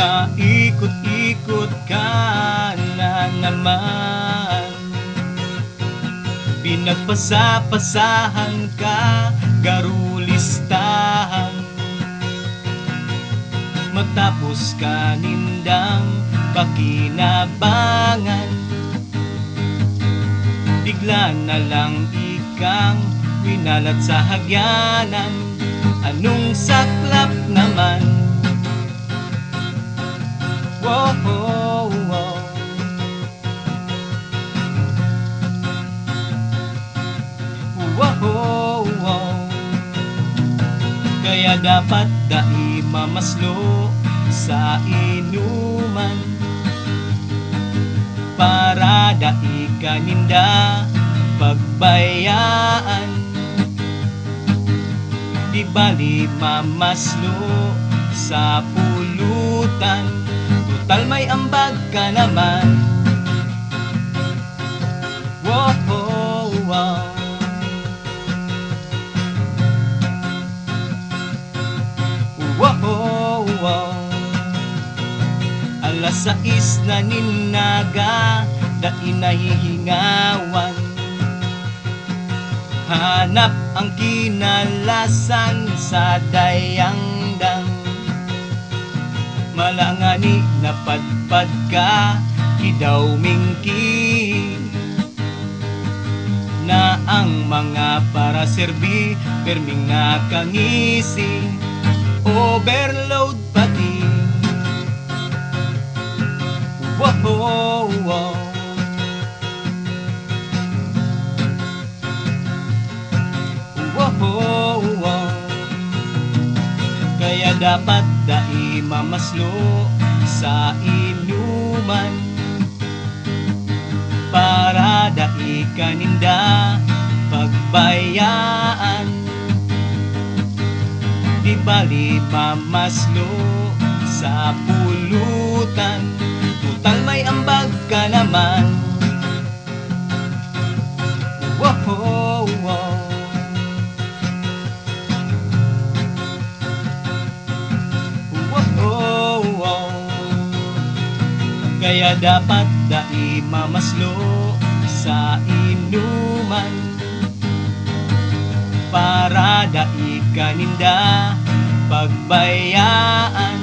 Naikot-ikot ka na naman, pinagpasapasahan ka, garulistahan. Matapos ka nindang pakinabangan, bigla na lang ikang winalat sa hagyanan. Anong saklap naman? Wow, wow, wow. Wow, wow. Kaya dapat dai mamaslo sa inuman, para dai kaninda pagbayaan. Di bali mamaslo sa pulutan, total may ambag ka naman. Wow, wow. Wow, wow. Alas 6 na ninaga, dai nahihingawan. Hanap ang kinalasan sa dayangdang, malangani napadpad ka, kidaw mingki. Na ang mga para serbi, perming nakangisi, overload pati. Wow, wow. Wow, wow. Kaya dapat dai mamaslo sa inuman, para dai kaninda pagbayaan. Di bali mamaslo sa pulutan, total may ambag ka naman. Wow, wow. Wow, wow. Kaya dapat dai mamaslo sa inuman, para dai kaninda pagbayaan.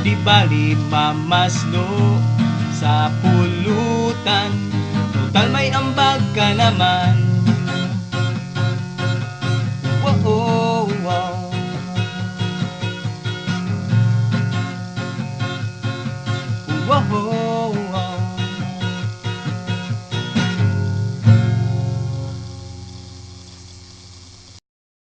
Di bali mamaslo sa pulutan, total may ambag ka naman.